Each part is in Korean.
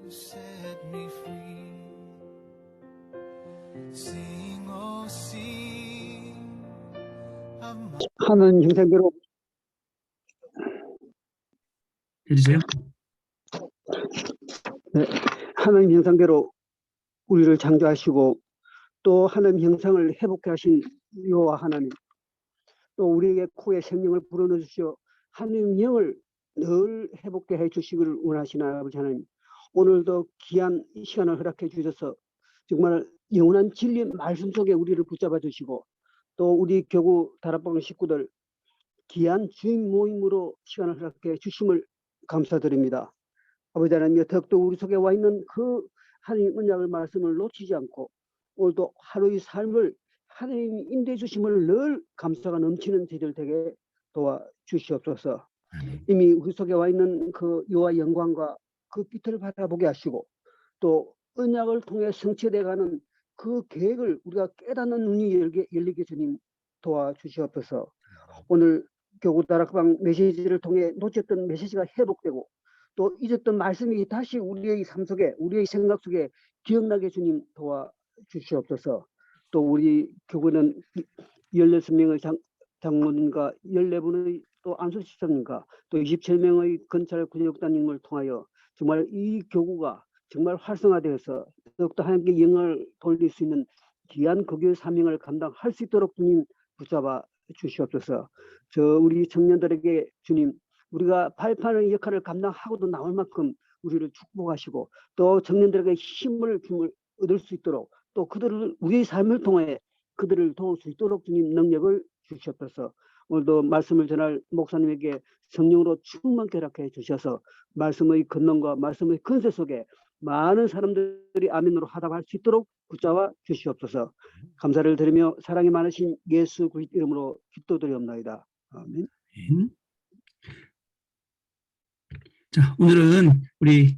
set me free. Sing, oh, sing of my 하는 형상대로 해주세요. 네, 하나님 형상대로 우리를 창조하시고 또 하나님 형상을 회복해 하신 여호와 하나님, 또 우리에게 코에 생명을 불어넣어 주시어 하나님 영을 늘 회복해 해 주시기를 원하시는 아버지 하나님, 오늘도 귀한 이 시간을 허락해 주셔서 정말 영원한 진리 말씀 속에 우리를 붙잡아 주시고 또 우리 교구 다락방 식구들 귀한 주인 모임으로 시간을 허락해 주심을 감사드립니다. 아버지 하나님, 더욱더 우리 속에 와 있는 그 하나님 은약을 말씀을 놓치지 않고 오늘도 하루의 삶을 하나님 인도해 주심을 늘 감사가 넘치는 저희들 되게 도와주시옵소서. 이미 우리 속에 와 있는 그 여호와 영광과 그 빛을 바라보게 하시고 또 언약을 통해 성취돼가는 그 계획을 우리가 깨닫는 눈이 열리게 주님 도와주시옵소서. 오늘 교구 다락방 메시지를 통해 놓쳤던 메시지가 회복되고 또 잊었던 말씀이 다시 우리의 삶 속에, 우리의 생각 속에 기억나게 주님 도와주시옵소서. 또 우리 교구는 16명의 장로님과 14분의 또 안수집사님과 또 27명의 건찰 군역단님을 통하여 정말 이 교구가 정말 활성화되어서 더욱더 하나님께 영광을 돌릴 수 있는 귀한 거교의 사명을 감당할 수 있도록 주님 붙잡아 주시옵소서. 저 우리 청년들에게 주님, 우리가 발판의 역할을 감당하고도 나올 만큼 우리를 축복하시고 또 청년들에게 힘을 얻을 수 있도록 또 그들을 우리의 삶을 통해 그들을 도울 수 있도록 주님 능력을 주시옵소서. 오늘도 말씀을 전할 목사님에게 성령으로 충만케 허락해 주셔서 말씀의 권능과 말씀의 근세 속에 많은 사람들이 아멘으로 하답할 수 있도록 붙잡아 주시옵소서. 감사를 드리며 사랑이 많으신 예수 그리스도 이름으로 기도드리옵나이다. 아멘. 자, 오늘은 우리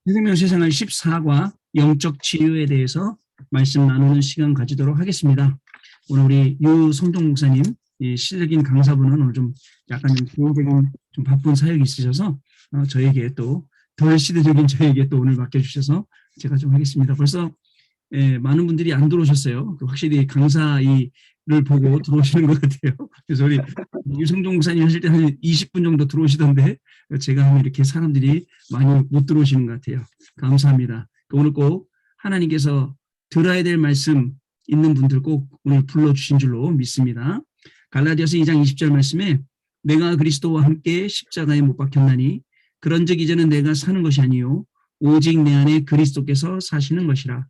생명 세상을 14과 영적 치유에 대해서 말씀 나누는 시간 가지도록 하겠습니다. 오늘 우리 유성종 목사님, 이 실력인 강사분은 오늘 좀 약간 개인적인 좀 바쁜 사역이 있으셔서 저에게 또 덜 시대적인 저에게 또 오늘 맡겨주셔서 제가 좀 하겠습니다. 벌써 많은 분들이 안 들어오셨어요. 확실히 강사를 보고 들어오시는 것 같아요. 그래서 우리 유성종 목사님 하실 때 한 20분 정도 들어오시던데 제가 하면 이렇게 사람들이 많이 못 들어오시는 것 같아요. 감사합니다. 오늘 꼭 하나님께서 들어야 될 말씀 있는 분들 꼭 오늘 불러주신 줄로 믿습니다. 갈라디아서 2장 20절 말씀에 내가 그리스도와 함께 십자가에 못 박혔나니 그런즉 이제는 내가 사는 것이 아니요 오직 내 안에 그리스도께서 사시는 것이라.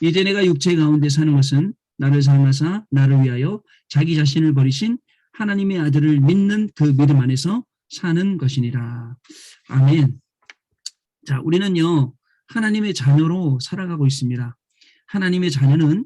이제 내가 육체 가운데 사는 것은 나를 사랑하사 나를 위하여 자기 자신을 버리신 하나님의 아들을 믿는 그 믿음 안에서 사는 것이니라. 아멘. 자, 우리는요 하나님의 자녀로 살아가고 있습니다. 하나님의 자녀는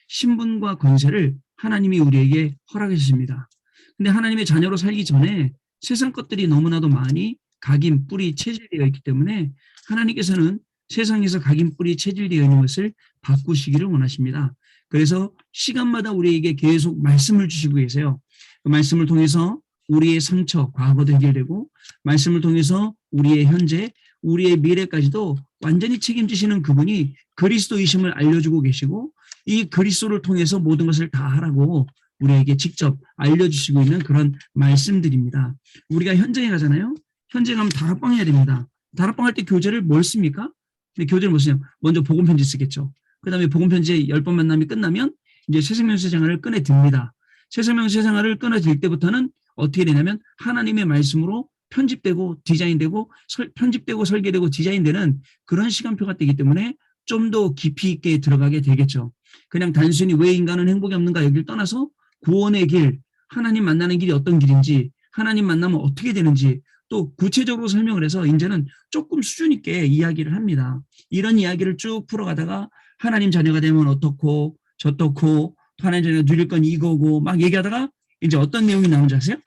신분과 권세를 하나님이 우리에게 허락하셨습니다. 근데 하나님의 자녀로 살기 전에 세상 것들이 너무나도 많이 각인, 뿌리, 체질되어 있기 때문에 하나님께서는 세상에서 각인, 뿌리, 체질되어 있는 것을 바꾸시기를 원하십니다. 그래서 시간마다 우리에게 계속 말씀을 주시고 계세요. 그 말씀을 통해서 우리의 상처, 과거도 해결되고 말씀을 통해서 우리의 현재, 우리의 미래까지도 완전히 책임지시는 그분이 그리스도이심을 알려주고 계시고 이 그리스도를 통해서 모든 것을 다 하라고 우리에게 직접 알려주시고 있는 그런 말씀들입니다. 우리가 현장에 가잖아요. 현장에 가면 다락방 해야 됩니다. 다락방 할 때 교재를 뭘 씁니까? 근데 교재를 뭐 쓰냐? 먼저 복음편지 쓰겠죠. 그 다음에 복음편지에 10번 만남이 끝나면 이제 새생명세 생활을 꺼내듭니다. 새생명세 생활을 꺼내들 때부터는 어떻게 되냐면 하나님의 말씀으로 편집되고 디자인되고 편집되고 설계되고 디자인되는 그런 시간표가 되기 때문에 좀 더 깊이 있게 들어가게 되겠죠. 그냥 단순히 왜 인간은 행복이 없는가 여기를 떠나서 구원의 길, 하나님 만나는 길이 어떤 길인지, 하나님 만나면 어떻게 되는지 또 구체적으로 설명을 해서 이제는 조금 수준 있게 이야기를 합니다. 이런 이야기를 쭉 풀어가다가 하나님 자녀가 되면 어떻고 저떻고 하나님 자녀가 누릴 건 이거고 막 얘기하다가 이제 어떤 내용이 나오는지 아세요?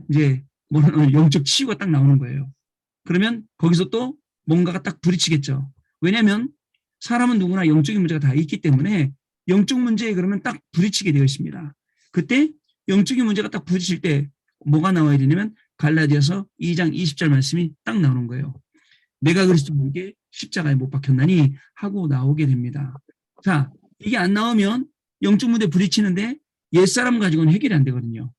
이제 영적 치유가 딱 나오는 거예요. 그러면 거기서 또 뭔가가 딱 부딪히겠죠. 왜냐하면 사람은 누구나 영적인 문제가 다 있기 때문에 영적 문제에 그러면 딱 부딪히게 되어 있습니다. 그때 영적인 문제가 딱 부딪힐 때 뭐가 나와야 되냐면 갈라디아서 2장 20절 말씀이 딱 나오는 거예요. 내가 그리스도에게 십자가에 못 박혔나니 하고 나오게 됩니다. 자, 이게 안 나오면 영적 문제 부딪히는데 옛사람 가지고는 해결이 안 되거든요.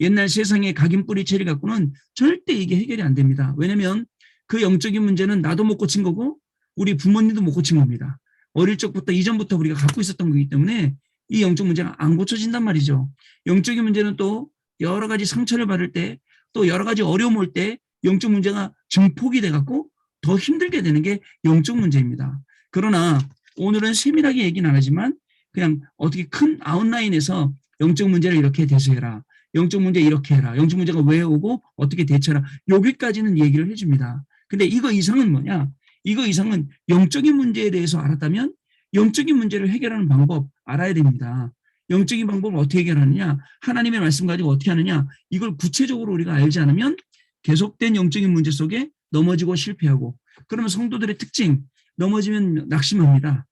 옛날 세상의 각인 뿌리 체리 갖고는 절대 이게 해결이 안 됩니다. 왜냐하면 그 영적인 문제는 나도 못 고친 거고 우리 부모님도 못 고친 겁니다. 어릴 적부터 이전부터 우리가 갖고 있었던 거기 때문에 이 영적 문제가 안 고쳐진단 말이죠. 영적인 문제는 또 여러 가지 상처를 받을 때 또 여러 가지 어려움 올 때 영적 문제가 증폭이 돼갖고 더 힘들게 되는 게 영적 문제입니다. 그러나 오늘은 세밀하게 얘기는 안 하지만 그냥 어떻게 큰 아웃라인에서 영적 문제를 이렇게 대처해라. 영적 문제 이렇게 해라. 영적 문제가 왜 오고 어떻게 대처해라. 여기까지는 얘기를 해줍니다. 근데 이거 이상은 뭐냐? 이거 이상은 영적인 문제에 대해서 알았다면 영적인 문제를 해결하는 방법 알아야 됩니다. 영적인 방법을 어떻게 해결하느냐? 하나님의 말씀 가지고 어떻게 하느냐? 이걸 구체적으로 우리가 알지 않으면 계속된 영적인 문제 속에 넘어지고 실패하고 그러면 성도들의 특징 넘어지면 낙심합니다.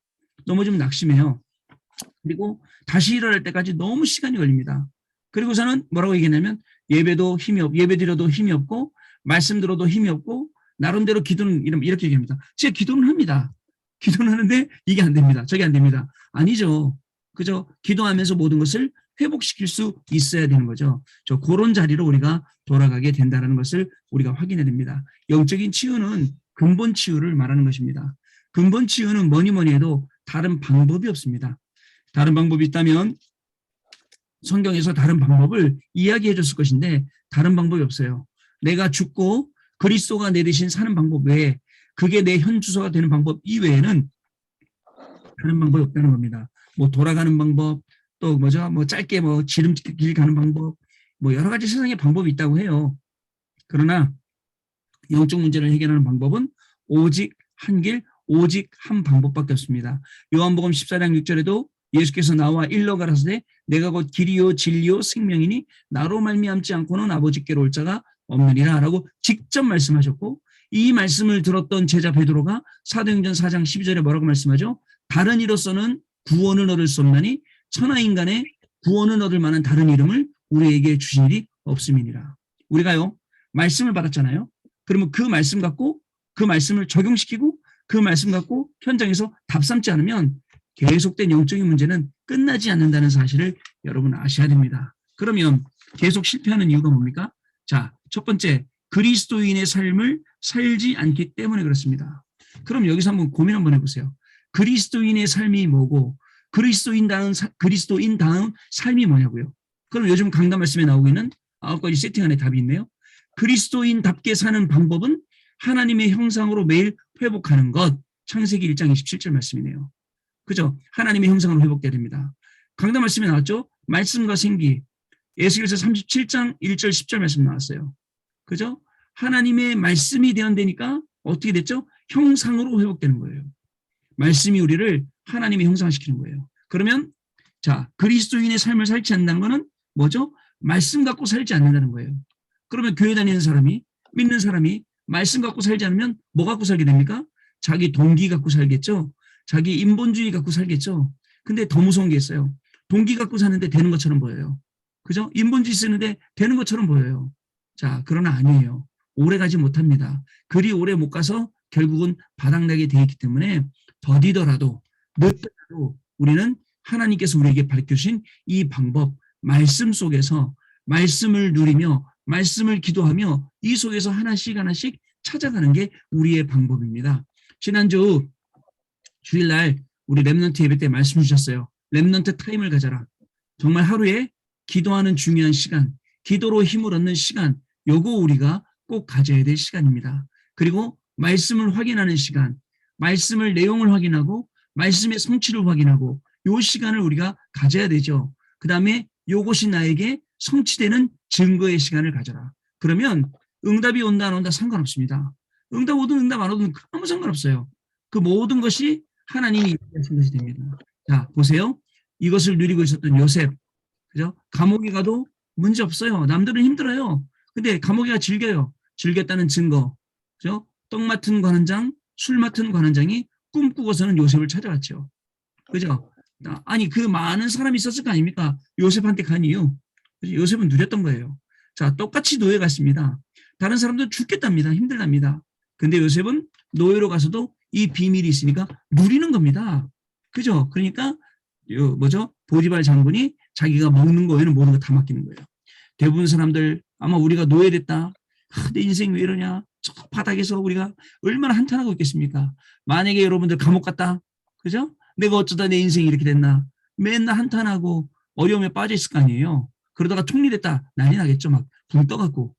넘어지면 낙심해요. 그리고 다시 일어날 때까지 너무 시간이 걸립니다. 그리고서는 뭐라고 얘기했냐면 예배도 힘이 없고 예배 드려도 힘이 없고 말씀 들어도 힘이 없고 나름대로 기도는 이렇게 얘기합니다. 제가 기도는 합니다. 기도는 하는데 이게 안 됩니다. 저게 안 됩니다. 아니죠. 그죠? 기도하면서 모든 것을 회복시킬 수 있어야 되는 거죠. 그런 자리로 우리가 돌아가게 된다는 것을 우리가 확인해야 됩니다. 영적인 치유는 근본 치유를 말하는 것입니다. 근본 치유는 뭐니 해도 다른 방법이 없습니다. 다른 방법이 있다면 성경에서 다른 방법을 이야기해 줬을 것인데 다른 방법이 없어요. 내가 죽고 그리스도가 내 대신 사는 방법 외에 그게 내 현 주소가 되는 방법 이외에는 다른 방법이 없다는 겁니다. 뭐 돌아가는 방법, 또 뭐죠? 뭐 짧게 뭐 지름길 가는 방법, 뭐 여러 가지 세상에 방법이 있다고 해요. 그러나 영적 문제를 해결하는 방법은 오직 한 길, 오직 한 방법밖에 없습니다. 요한복음 14장 6절에도 예수께서 나와 일러 가라사대 내가 곧 길이요 진리요 생명이니 나로 말미암지 않고는 아버지께로 올 자가 없느니라 라고 직접 말씀하셨고 이 말씀을 들었던 제자 베드로가 사도행전 4장 12절에 뭐라고 말씀하죠? 다른 이로서는 구원을 얻을 수 없나니 천하인간의 구원을 얻을 만한 다른 이름을 우리에게 주신 일이 없음이니라. 우리가요 말씀을 받았잖아요. 그러면 그 말씀 갖고 그 말씀을 적용시키고 그 말씀 갖고 현장에서 답 삼지 않으면 계속된 영적인 문제는 끝나지 않는다는 사실을 여러분 아셔야 됩니다. 그러면 계속 실패하는 이유가 뭡니까? 자, 첫 번째 그리스도인의 삶을 살지 않기 때문에 그렇습니다. 그럼 여기서 한번 고민 한번 해보세요. 그리스도인의 삶이 뭐고 그리스도인다운 삶이 뭐냐고요. 그럼 요즘 강단 말씀에 나오고 있는 9가지 세팅 안에 답이 있네요. 그리스도인답게 사는 방법은 하나님의 형상으로 매일 회복하는 것. 창세기 1장 27절 말씀이네요. 그죠? 하나님의 형상으로 회복돼야 됩니다. 강단 말씀에 나왔죠? 말씀과 생기. 에스겔서 37장 1절 10절 말씀 나왔어요. 그죠? 하나님의 말씀이 되었다니까 어떻게 됐죠? 형상으로 회복되는 거예요. 말씀이 우리를 하나님의 형상화시키는 거예요. 그러면 자 그리스도인의 삶을 살지 않는다는 것은 뭐죠? 말씀 갖고 살지 않는다는 거예요. 그러면 교회 다니는 사람이 믿는 사람이 말씀 갖고 살지 않으면 뭐 갖고 살게 됩니까? 자기 동기 갖고 살겠죠. 자기 인본주의 갖고 살겠죠. 근데 더 무서운 게 있어요. 동기 갖고 사는데 되는 것처럼 보여요. 그죠? 인본주의 쓰는데 되는 것처럼 보여요. 자, 그러나 아니에요. 오래 가지 못합니다. 그리 오래 못 가서 결국은 바닥나게 되어 있기 때문에 더디더라도 늦더라도 우리는 하나님께서 우리에게 밝혀주신 이 방법, 말씀 속에서 말씀을 누리며 말씀을 기도하며 이 속에서 하나씩 찾아가는 게 우리의 방법입니다. 지난주 주일날 우리 렘넌트 예배 때 말씀 주셨어요. 렘넌트 타임을 가져라. 정말 하루에 기도하는 중요한 시간, 기도로 힘을 얻는 시간, 요거 우리가 꼭 가져야 될 시간입니다. 그리고 말씀을 확인하는 시간, 말씀을 내용을 확인하고 말씀의 성취를 확인하고 요 시간을 우리가 가져야 되죠. 그 다음에 요것이 나에게 성취되는 증거의 시간을 가져라. 그러면 응답이 온다 안 온다 상관없습니다. 응답 오든 응답 안 오든 아무 상관없어요. 그 모든 것이 하나님이 이루신 것이 됩니다. 자, 보세요. 이것을 누리고 있었던 요셉. 그죠? 감옥에 가도 문제 없어요. 남들은 힘들어요. 근데 감옥에 가 즐겨요. 즐겼다는 증거. 그죠? 떡 맡은 관원장, 술 맡은 관원장이 꿈꾸고서는 요셉을 찾아왔죠. 그죠? 아니, 그 많은 사람이 있었을 거 아닙니까? 요셉한테 간 이유. 요셉은 누렸던 거예요. 자, 똑같이 노예 갔습니다. 다른 사람들은 죽겠답니다. 힘들답니다. 근데 요셉은 노예로 가서도 이 비밀이 있으니까 누리는 겁니다. 그죠? 그러니까 보디발 장군이 자기가 먹는 거에는 모든 거 다 맡기는 거예요. 대부분 사람들 아마 우리가 노예됐다. 내 인생 왜 이러냐. 저 바닥에서 우리가 얼마나 한탄하고 있겠습니까? 만약에 여러분들 감옥 갔다. 그죠? 내가 어쩌다 내 인생이 이렇게 됐나. 맨날 한탄하고 어려움에 빠져 있을 거 아니에요. 그러다가 총리됐다. 난리 나겠죠. 막 붕 떠갖고.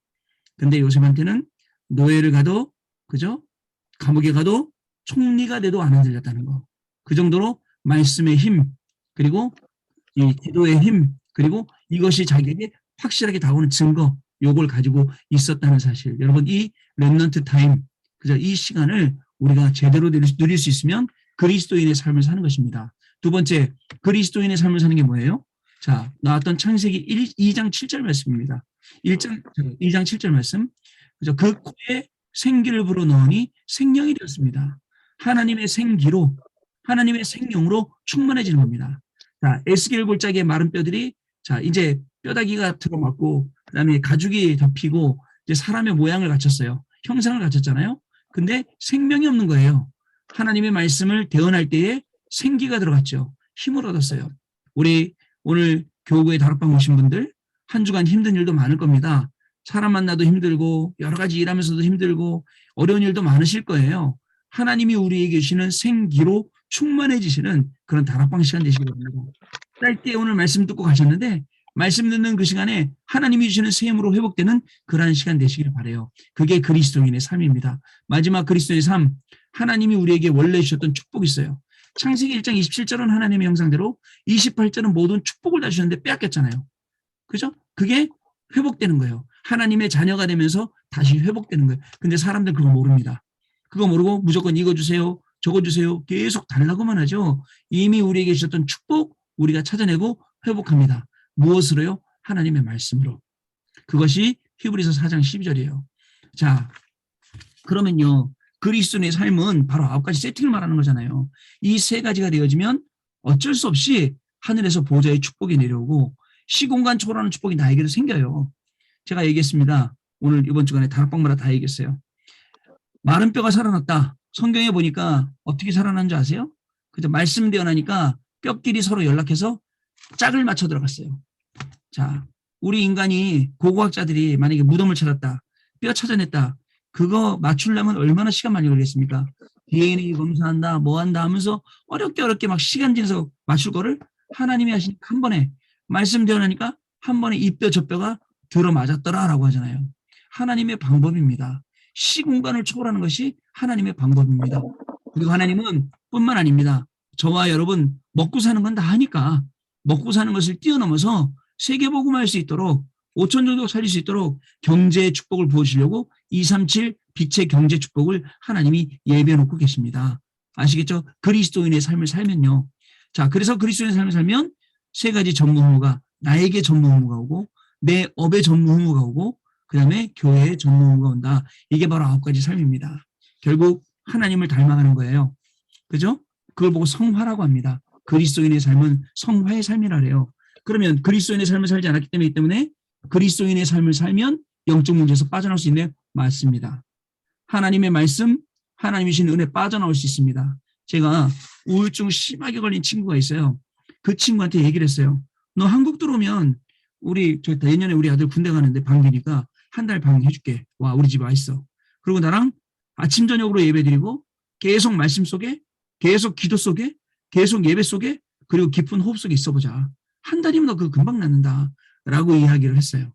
근데 요셉한테는 노예를 가도, 그죠? 감옥에 가도 총리가 돼도 안 흔들렸다는 거. 그 정도로 말씀의 힘, 그리고 이 기도의 힘, 그리고 이것이 자기에게 확실하게 다가오는 증거, 요걸 가지고 있었다는 사실. 여러분, 이 렘넌트 타임, 그죠? 이 시간을 우리가 제대로 누릴 수 있으면 그리스도인의 삶을 사는 것입니다. 두 번째, 그리스도인의 삶을 사는 게 뭐예요? 자, 나왔던 창세기 2장 7절 말씀입니다. 2장 7절 말씀. 그죠? 그 코에 생기를 불어넣으니 생명이 되었습니다. 하나님의 생기로, 하나님의 생명으로 충만해지는 겁니다. 자, 에스겔 골짜기의 마른 뼈들이 자, 이제 뼈다귀가 들어맞고, 그 다음에 가죽이 덮이고, 이제 사람의 모양을 갖췄어요. 형상을 갖췄잖아요. 근데 생명이 없는 거예요. 하나님의 말씀을 대언할 때에 생기가 들어갔죠. 힘을 얻었어요. 우리 오늘 교구에 다락방 오신 분들, 한 주간 힘든 일도 많을 겁니다. 사람 만나도 힘들고, 여러 가지 일하면서도 힘들고, 어려운 일도 많으실 거예요. 하나님이 우리에게 주시는 생기로 충만해지시는 그런 다락방 시간 되시기 바랍니다. 짧게 오늘 말씀 듣고 가셨는데 말씀 듣는 그 시간에 하나님이 주시는 새 힘으로 회복되는 그러한 시간 되시기를 바라요. 그게 그리스도인의 삶입니다. 마지막 그리스도의 삶, 하나님이 우리에게 원래 주셨던 축복이 있어요. 창세기 1장 27절은 하나님의 형상대로 28절은 모든 축복을 다 주셨는데 빼앗겼잖아요. 그죠? 그게 회복되는 거예요. 하나님의 자녀가 되면서 다시 회복되는 거예요. 근데 사람들 그거 모릅니다. 그거 모르고 무조건 이거 주세요, 저거 주세요. 계속 달라고만 하죠. 이미 우리에게 주셨던 축복 우리가 찾아내고 회복합니다. 무엇으로요? 하나님의 말씀으로. 그것이 히브리서 4장 12절이에요. 자, 그러면요. 그리스도인의 삶은 바로 9가지 세팅을 말하는 거잖아요. 이 3가지가 되어지면 어쩔 수 없이 하늘에서 보좌의 축복이 내려오고 시공간 초월하는 축복이 나에게도 생겨요. 제가 얘기했습니다. 오늘 이번 주간에 다락방마다 다 얘기했어요. 마른 뼈가 살아났다. 성경에 보니까 어떻게 살아난 줄 아세요? 그죠? 말씀되어 나니까 뼈끼리 서로 연락해서 짝을 맞춰 들어갔어요. 자, 우리 인간이 고고학자들이 만약에 무덤을 찾았다. 뼈 찾아냈다. 그거 맞추려면 얼마나 시간 많이 걸리겠습니까? DNA 검사한다, 뭐 한다 하면서 어렵게 막 시간 지나서 맞출 거를 하나님이 하시니까 한 번에 말씀되어 나니까 한 번에 이 뼈 저 뼈가 들어맞았더라라고 하잖아요. 하나님의 방법입니다. 시공간을 초월하는 것이 하나님의 방법입니다. 그리고 하나님은 뿐만 아닙니다. 저와 여러분 먹고 사는 건 다 하니까 먹고 사는 것을 뛰어넘어서 세계복음할 수 있도록 5천 정도 살릴 수 있도록 경제의 축복을 부어주시려고 237 빛의 경제 축복을 하나님이 예비해 놓고 계십니다. 아시겠죠? 그리스도인의 삶을 살면요. 자, 그래서 그리스도인의 삶을 살면 3가지 전무 후무가 나에게 전무 후무가 오고 내 업의 전무 후무가 오고 그 다음에 교회의 전무 후무가 온다. 이게 바로 9가지 삶입니다. 결국 하나님을 닮아가는 거예요. 그죠? 그걸 보고 성화라고 합니다. 그리스도인의 삶은 성화의 삶이라 그래요. 그러면 그리스도인의 삶을 살지 않았기 때문에 그리스도인의 삶을 살면 영적 문제에서 빠져나올 수 있네요. 맞습니다. 하나님의 말씀, 하나님이 주신 은혜 빠져나올 수 있습니다. 제가 우울증 심하게 걸린 친구가 있어요. 그 친구한테 얘기를 했어요. 너 한국 들어오면 저 내년에 우리 아들 군대 가는데 방기니까 한 달 방해줄게. 와, 우리 집에 와 있어. 그리고 나랑 아침 저녁으로 예배드리고 계속 말씀 속에, 계속 기도 속에, 계속 예배 속에, 그리고 깊은 호흡 속에 있어보자. 한 달이면 너 그거 금방 낫는다. 라고 이야기를 했어요.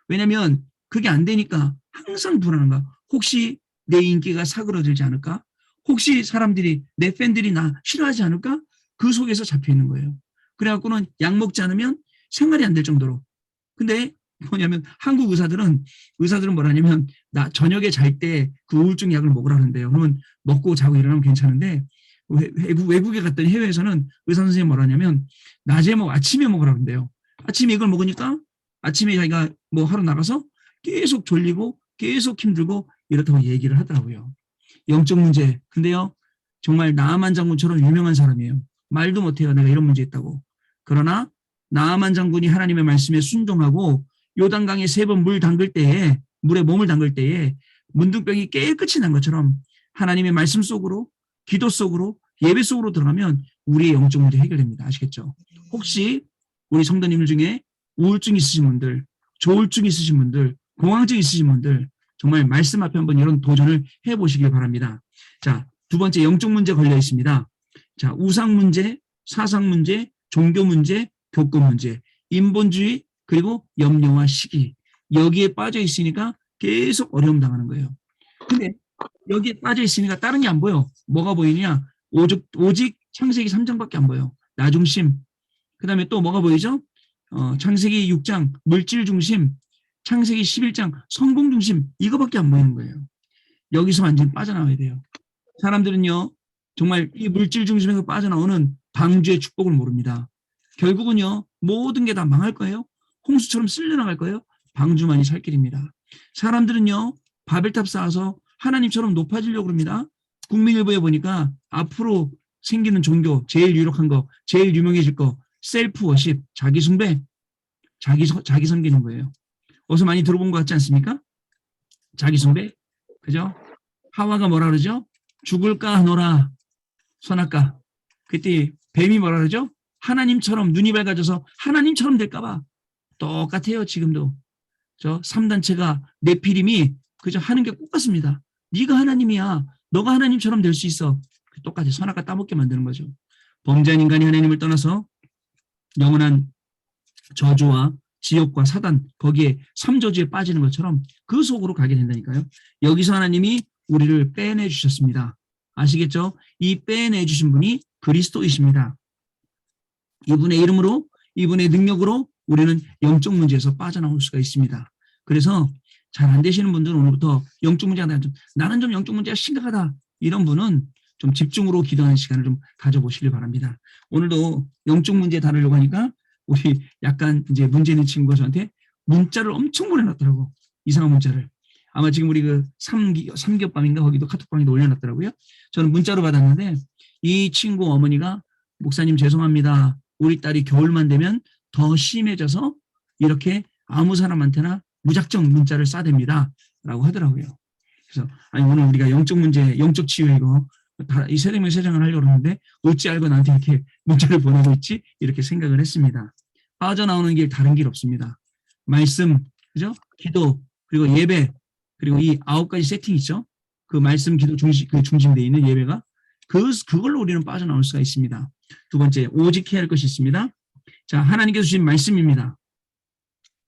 왜냐면 그게 안 되니까 항상 불안한 거야. 혹시 내 인기가 사그러들지 않을까? 혹시 사람들이, 내 팬들이 나 싫어하지 않을까? 그 속에서 잡혀 있는 거예요. 그래갖고는 약 먹지 않으면 생활이 안 될 정도로. 근데 뭐냐면 한국 의사들은 뭐라냐면 나 저녁에 잘 때 그 우울증 약을 먹으라는데요. 그러면 먹고 자고 일어나면 괜찮은데 외국에 갔더니 해외에서는 의사 선생님이 뭐라냐면 낮에 아침에 먹으라는데요. 아침에 이걸 먹으니까 아침에 자기가 뭐 하러 나가서 계속 졸리고 계속 힘들고 이렇다고 얘기를 하더라고요. 영적 문제. 근데요, 정말 나아만 장군처럼 유명한 사람이에요. 말도 못해요. 내가 이런 문제 있다고. 그러나 나아만 장군이 하나님의 말씀에 순종하고 요단강에 3번 물에 몸을 담글 때에 문둥병이 깨끗이 난 것처럼 하나님의 말씀 속으로, 기도 속으로, 예배 속으로 들어가면 우리의 영적 문제 해결됩니다. 아시겠죠? 혹시 우리 성도님들 중에 우울증 있으신 분들, 조울증 있으신 분들, 공황증 있으신 분들 정말 말씀 앞에 한번 이런 도전을 해보시길 바랍니다. 자, 두 번째 영적 문제 걸려 있습니다. 자, 우상 문제, 사상 문제, 종교 문제, 교권 문제, 인본주의, 그리고 염려와 시기. 여기에 빠져 있으니까 계속 어려움 당하는 거예요. 근데 여기에 빠져 있으니까 다른 게 안 보여. 뭐가 보이냐? 오직 창세기 3장밖에 안 보여. 나 중심. 그 다음에 또 뭐가 보이죠? 창세기 6장 물질 중심, 창세기 11장 성공 중심, 이거밖에 안 보이는 거예요. 여기서 완전히 빠져나와야 돼요. 사람들은요, 정말 이 물질 중심에서 빠져나오는 방주의 축복을 모릅니다. 결국은요, 모든 게 다 망할 거예요. 홍수처럼 쓸려나갈 거예요. 방주만이 살 길입니다. 사람들은요, 바벨탑 쌓아서 하나님처럼 높아지려고 합니다. 국민일보에 보니까 앞으로 생기는 종교, 제일 유력한 거, 제일 유명해질 거, 셀프 워십, 자기 숭배, 자기 섬기는 거예요. 어디서 많이 들어본 것 같지 않습니까? 자기 숭배, 그죠? 하와가 뭐라 그러죠? 죽을까 하노라, 선악과. 그때 뱀이 뭐라 그러죠? 하나님처럼 눈이 밝아져서 하나님처럼 될까봐. 똑같아요, 지금도. 저 3단체가 네피림이 그저 하는 게 똑같습니다. 네가 하나님이야. 너가 하나님처럼 될 수 있어. 똑같이 선악과 따먹게 만드는 거죠. 범죄한 인간이 하나님을 떠나서 영원한 저주와 지옥과 사단, 거기에 삼저주에 빠지는 것처럼 그 속으로 가게 된다니까요. 여기서 하나님이 우리를 빼내 주셨습니다. 아시겠죠? 이 빼내 주신 분이 그리스도이십니다. 이분의 이름으로, 이분의 능력으로 우리는 영적 문제에서 빠져나올 수가 있습니다. 그래서 잘 안 되시는 분들은 오늘부터 영적 문제가 나는 좀 영적 문제가 심각하다. 이런 분은 좀 집중으로 기도하는 시간을 좀 가져보시길 바랍니다. 오늘도 영적 문제 다루려고 하니까 우리 약간 이제 문제 있는 친구가 저한테 문자를 엄청 보내놨더라고. 이상한 문자를. 아마 지금 우리 그 삼겹밤인가 거기도 카톡방에도 올려놨더라고요. 저는 문자로 받았는데 이 친구 어머니가 목사님 죄송합니다. 우리 딸이 겨울만 되면 더 심해져서 이렇게 아무 사람한테나 무작정 문자를 쏴댑니다. 라고 하더라고요. 그래서 아니 오늘 우리가 영적 문제, 영적 치유 이거 이 세대명 세장을 하려고 하는데 어찌 알고 나한테 이렇게 문자를 보내고 있지? 이렇게 생각을 했습니다. 빠져나오는 길 다른 길 없습니다. 말씀, 그죠? 기도, 그리고 예배, 그리고 이 9가지 세팅 있죠? 그 말씀, 기도 중심되어 있는 예배가 그걸로 우리는 빠져나올 수가 있습니다. 두 번째, 오직 해야 할 것이 있습니다. 자, 하나님께서 주신 말씀입니다.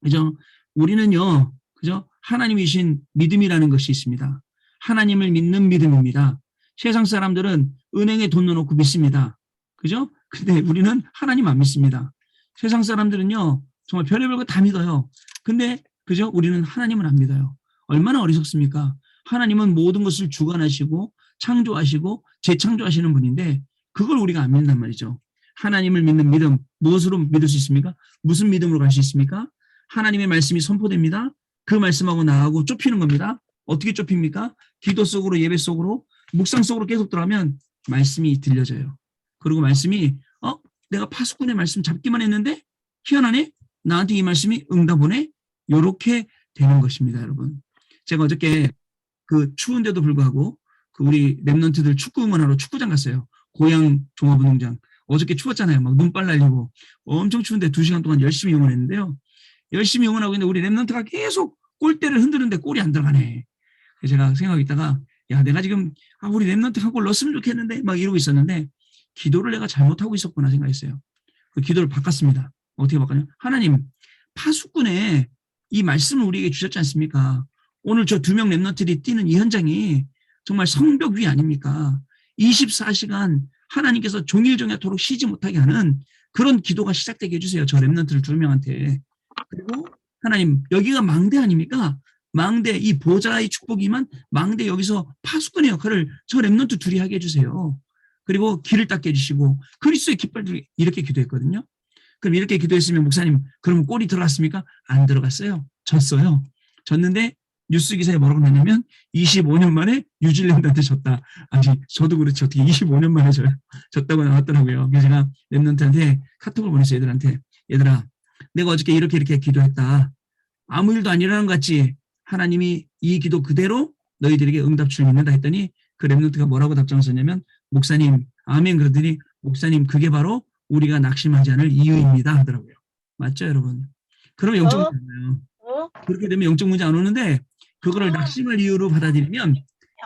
그죠? 우리는요, 그죠? 하나님이 주신 믿음이라는 것이 있습니다. 하나님을 믿는 믿음입니다. 세상 사람들은 은행에 돈 넣어놓고 믿습니다. 그죠? 근데 우리는 하나님 안 믿습니다. 세상 사람들은요, 정말 별의별 거 다 믿어요. 근데, 그죠? 우리는 하나님은 안 믿어요. 얼마나 어리석습니까? 하나님은 모든 것을 주관하시고, 창조하시고, 재창조하시는 분인데, 그걸 우리가 안 믿는단 말이죠. 하나님을 믿는 믿음, 무엇으로 믿을 수 있습니까? 무슨 믿음으로 갈 수 있습니까? 하나님의 말씀이 선포됩니다. 그 말씀하고 나하고 좁히는 겁니다. 어떻게 좁힙니까? 기도 속으로, 예배 속으로, 묵상 속으로 계속 들어가면 말씀이 들려져요. 그리고 말씀이 내가 파수꾼의 말씀 잡기만 했는데 희한하네? 나한테 이 말씀이 응답 오네? 이렇게 되는 것입니다, 여러분. 제가 어저께 그 추운데도 불구하고 그 우리 랩런트들 축구 응원하러 축구장 갔어요. 고양 종합운동장. 어저께 추웠잖아요. 막 눈발 날리고 엄청 추운데 2시간 동안 열심히 응원했는데요. 열심히 응원하고 있는데 우리 랩런트가 계속 골대를 흔드는데 골이 안 들어가네. 제가 생각하고 있다가 야, 내가 지금 우리 랩런트 한 골 넣었으면 좋겠는데 막 이러고 있었는데 기도를 내가 잘못하고 있었구나 생각했어요. 그 기도를 바꿨습니다. 어떻게 바꿨냐? 하나님, 파수꾼에 이 말씀을 우리에게 주셨지 않습니까? 오늘 저 2명 랩런트들이 뛰는 이 현장이 정말 성벽 위 아닙니까? 24시간 하나님께서 종일종일토록 쉬지 못하게 하는 그런 기도가 시작되게 해주세요. 저 랩런트들 2명한테. 그리고 하나님, 여기가 망대 아닙니까? 망대, 이 보좌의 축복이만 망대 여기서 파수꾼의 역할을 저 랩런트 둘이 하게 해주세요. 그리고 길을 닦게 해주시고 그리스도의 깃발들이 이렇게 기도했거든요. 그럼 이렇게 기도했으면 목사님 그러면 골이 들어갔습니까? 안 들어갔어요. 졌어요. 졌는데 뉴스 기사에 뭐라고 나냐면 25년 만에 뉴질랜드한테 졌다. 아니 저도 그렇지 어떻게 25년 만에 졌다고 나왔더라고요. 그래서 제가 랩런트한테 카톡을 보냈어요. 애들한테. 얘들아 내가 어저께 이렇게 기도했다. 아무 일도 안 일어난 것 같지? 하나님이 이 기도 그대로 너희들에게 응답 주를 믿는다 했더니 그 랩런트가 뭐라고 답장을 썼냐면 목사님 아멘 그러더니 목사님 그게 바로 우리가 낙심하지 않을 이유입니다 하더라고요. 맞죠 여러분? 그러면 영적 문제 안 와요. 그렇게 되면 영적 문제 안 오는데 그거를 낙심할 이유로 받아들이면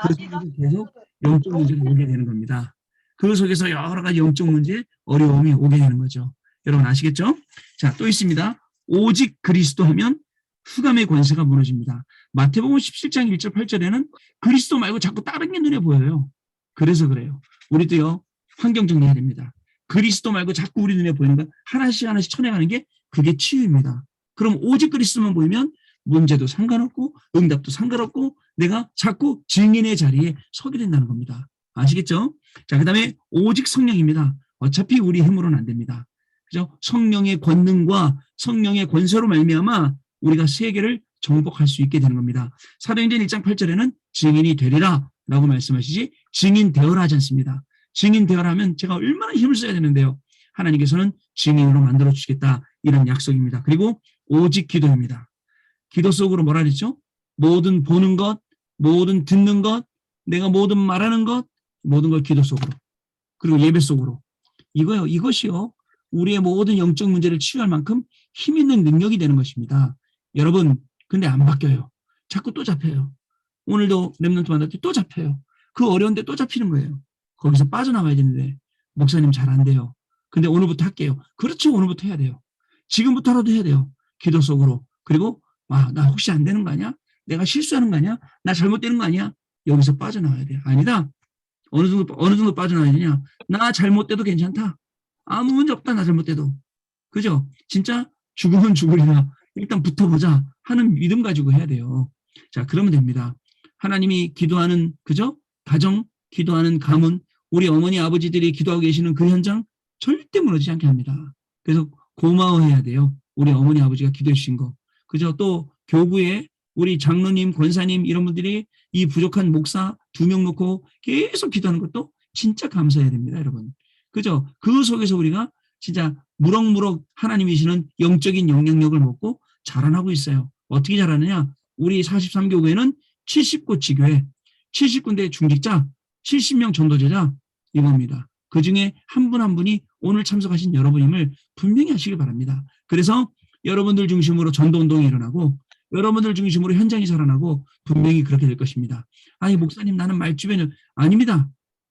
그 속에서 계속 영적 문제가 오게 되는 겁니다. 그 속에서 여러 가지 영적 문제, 어려움이 오게 되는 거죠. 여러분 아시겠죠? 자, 또 있습니다. 오직 그리스도 하면 흑암의 권세가 무너집니다. 마태복음 17장 1절 8절에는 그리스도 말고 자꾸 다른 게 눈에 보여요. 그래서 그래요. 우리도요. 환경 정리해야 됩니다. 그리스도 말고 자꾸 우리 눈에 보이는 거 하나씩 하나씩 쳐내가는 게 그게 치유입니다. 그럼 오직 그리스도만 보이면 문제도 상관없고 응답도 상관없고 내가 자꾸 증인의 자리에 서게 된다는 겁니다. 아시겠죠? 자, 그 다음에 오직 성령입니다. 어차피 우리 힘으로는 안 됩니다. 그죠? 성령의 권능과 성령의 권세로 말미암아 우리가 세계를 정복할 수 있게 되는 겁니다. 사도행전 1장 8절에는 증인이 되리라 라고 말씀하시지 증인 되어라 하지 않습니다. 증인 되어라 하면 제가 얼마나 힘을 써야 되는데요. 하나님께서는 증인으로 만들어 주시겠다 이런 약속입니다. 그리고 오직 기도입니다. 기도 속으로 뭐라 그랬죠? 모든 보는 것, 모든 듣는 것, 내가 모든 말하는 것, 모든 걸 기도 속으로. 그리고 예배 속으로. 이것이요. 우리의 모든 영적 문제를 치유할 만큼 힘 있는 능력이 되는 것입니다. 여러분, 근데 안 바뀌어요. 자꾸 또 잡혀요. 오늘도 랩런트 만날 때 또 잡혀요. 그 어려운데 또 잡히는 거예요. 거기서 빠져나와야 되는데 목사님 잘 안 돼요. 근데 오늘부터 할게요. 그렇죠. 오늘부터 해야 돼요. 지금부터라도 해야 돼요. 기도 속으로. 그리고 나 혹시 안 되는 거 아니야? 내가 실수하는 거 아니야? 나 잘못되는 거 아니야? 여기서 빠져나와야 돼요. 아니다. 어느 정도 빠져나와야 되냐? 나 잘못돼도 괜찮다. 아무 문제 없다. 나 잘못돼도. 그죠? 진짜 죽으면 죽으리라. 일단 붙어보자 하는 믿음 가지고 해야 돼요. 자, 그러면 됩니다. 하나님이 기도하는 그죠? 가정, 기도하는 가문, 우리 어머니 아버지들이 기도하고 계시는 그 현장 절대 무너지지 않게 합니다. 그래서 고마워해야 돼요. 우리 어머니 아버지가 기도해 주신 거. 그죠? 또 교구에 우리 장로님, 권사님 이런 분들이 이 부족한 목사 2명 놓고 계속 기도하는 것도 진짜 감사해야 됩니다, 여러분. 그죠? 그 속에서 우리가 진짜 무럭무럭 하나님이시는 영적인 영향력을 먹고 자라나고 있어요. 어떻게 자라느냐? 우리 43교회는 70구 지교회, 70군데 중직자, 70명 전도제자 이겁니다. 그중에 한 분 한 분이 오늘 참석하신 여러분임을 분명히 하시길 바랍니다. 그래서 여러분들 중심으로 전도운동이 일어나고 여러분들 중심으로 현장이 살아나고 분명히 그렇게 될 것입니다. 아니 목사님 나는 말주변은 아닙니다.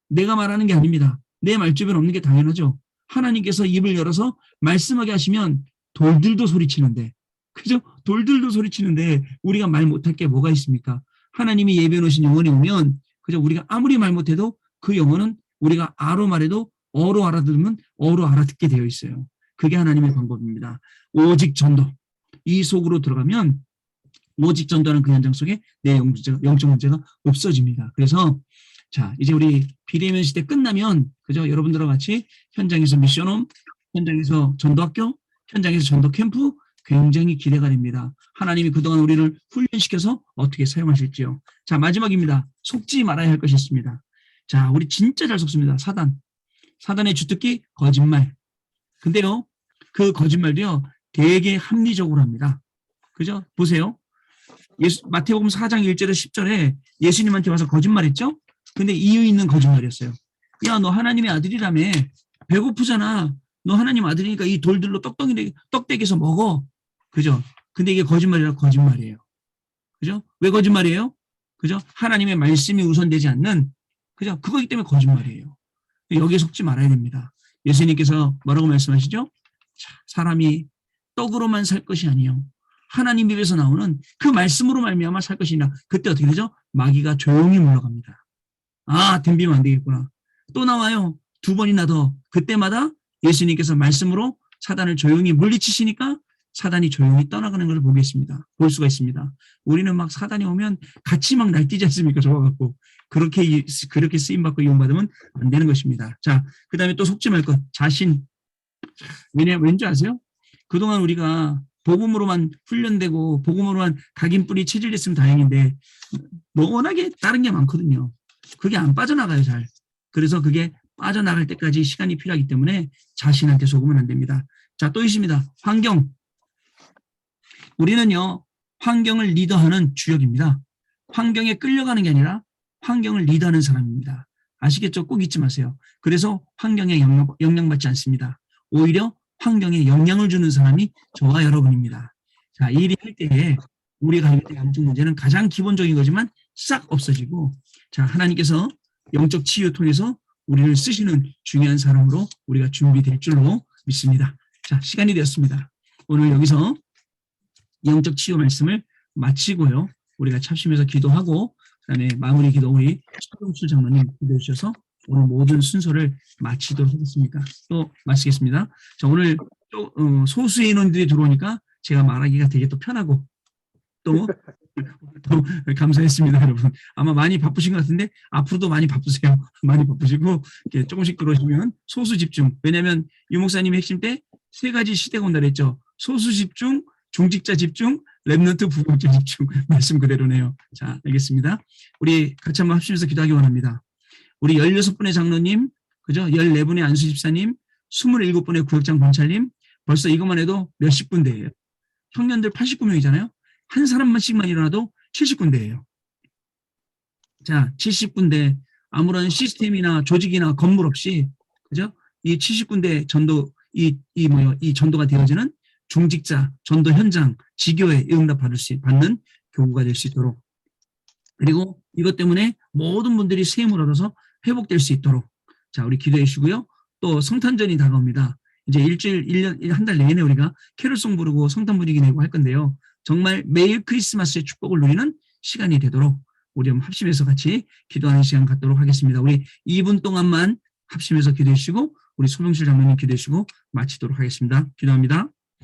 내가 말하는 게 아닙니다. 내 말주변 없는 게 당연하죠. 하나님께서 입을 열어서 말씀하게 하시면 돌들도 소리치는데 그죠? 돌들도 소리치는데 우리가 말 못할 게 뭐가 있습니까? 하나님이 예비해 놓으신 영혼이 오면 그죠? 우리가 아무리 말 못해도 그 영혼은 우리가 아로 말해도 어로 알아들으면 어로 알아듣게 되어 있어요. 그게 하나님의 방법입니다. 오직 전도. 이 속으로 들어가면 오직 전도하는 그 현장 속에 내 영적 문제가 없어집니다. 그래서 자 이제 우리 비대면 시대 끝나면 그죠? 여러분들과 같이 현장에서 미션홈, 현장에서 전도학교, 현장에서 전도 캠프 굉장히 기대가 됩니다. 하나님이 그동안 우리를 훈련시켜서 어떻게 사용하실지요. 자 마지막입니다. 속지 말아야 할 것이 있습니다. 자 우리 진짜 잘 속습니다. 사단의 주특기 거짓말. 근데요 그 거짓말도요 되게 합리적으로 합니다. 그죠? 보세요. 마태복음 4장 1절에 10절에 예수님한테 와서 거짓말했죠? 근데 이유 있는 거짓말이었어요. 야, 너 하나님의 아들이라며. 배고프잖아. 너 하나님 아들이니까 이 돌들로 떡대기에서 먹어. 그죠? 근데 이게 거짓말이라 거짓말이에요. 그죠? 왜 거짓말이에요? 그죠? 하나님의 말씀이 우선되지 않는 그죠? 그거기 때문에 거짓말이에요. 여기에 속지 말아야 됩니다. 예수님께서 뭐라고 말씀하시죠? 사람이 떡으로만 살 것이 아니요 하나님 입에서 나오는 그 말씀으로 말미암아 살 것이냐. 그때 어떻게 되죠? 마귀가 조용히 물러갑니다. 아, 덤비면 안 되겠구나. 또 나와요. 2번이나 더. 그때마다 예수님께서 말씀으로 사단을 조용히 물리치시니까 사단이 조용히 떠나가는 걸 볼 수가 있습니다. 우리는 막 사단이 오면 같이 막 날뛰지 않습니까? 저와 갖고. 그렇게 쓰임받고 이용받으면 안 되는 것입니다. 자, 그 다음에 또 속지 말 것. 자신. 왠지 아세요? 그동안 우리가 복음으로만 훈련되고 복음으로만 각인뿌리 체질됐으면 다행인데 워낙에 다른 게 많거든요. 그게 안 빠져나가요, 잘. 그래서 그게 빠져나갈 때까지 시간이 필요하기 때문에 자신한테 속으면 안 됩니다. 자, 또 있습니다. 환경. 우리는요, 환경을 리더하는 주역입니다. 환경에 끌려가는 게 아니라 환경을 리드하는 사람입니다. 아시겠죠? 꼭 잊지 마세요. 그래서 환경에 영향받지 않습니다. 오히려 환경에 영향을 주는 사람이 저와 여러분입니다. 자, 이 일이 할 때에 우리가 해야 될 영적 문제는 가장 기본적인 거지만 싹 없어지고, 자, 하나님께서 영적 치유 통해서 우리를 쓰시는 중요한 사람으로 우리가 준비될 줄로 믿습니다. 자, 시간이 되었습니다. 오늘 여기서 영적 치유 말씀을 마치고요. 우리가 합심해서 기도하고, 그다음에 마무리 기도 우리 서동수 장로님 기도해 주셔서 오늘 모든 순서를 마치도록 하겠습니다. 또 마치겠습니다. 자, 오늘 또 소수의 인원들이 들어오니까 제가 말하기가 되게 또 편하고 또 감사했습니다, 여러분. 아마 많이 바쁘신 것 같은데 앞으로도 많이 바쁘세요. 많이 바쁘시고 이렇게 조금씩 들어오시면 소수 집중. 왜냐하면 유 목사님의 핵심 때 세 가지 시대가 온다 그랬죠. 소수 집중, 중직자 집중, 랩넌트 부목자 집중. 말씀 그대로네요. 자, 알겠습니다. 우리 같이 한번 합심해서 기도하기 원합니다. 우리 16분의 장로님, 그죠? 14분의 안수 집사님, 27분의 구역장 권찰님, 벌써 이것만 해도 몇십 군데예요. 청년들 89명이잖아요. 한 사람만씩만 일어나도 70군데예요. 자, 70군데 아무런 시스템이나 조직이나 건물 없이, 그죠? 이 70군데 전도, 이 전도가 되어지는 중직자, 전도 현장, 지교에 응답 받는 교구가 될 수 있도록. 그리고 이것 때문에 모든 분들이 세임을 얻어서 회복될 수 있도록. 자, 우리 기도해 주시고요. 또 성탄절이 다가옵니다. 이제 일주일, 1년, 한 달 내내 우리가 캐롤송 부르고 성탄 분위기 내고 할 건데요. 정말 매일 크리스마스의 축복을 누리는 시간이 되도록 우리 합심해서 같이 기도하는 시간 갖도록 하겠습니다. 우리 2분 동안만 합심해서 기도해 주시고 우리 소명실 장로님 기도해 주시고 마치도록 하겠습니다. 기도합니다.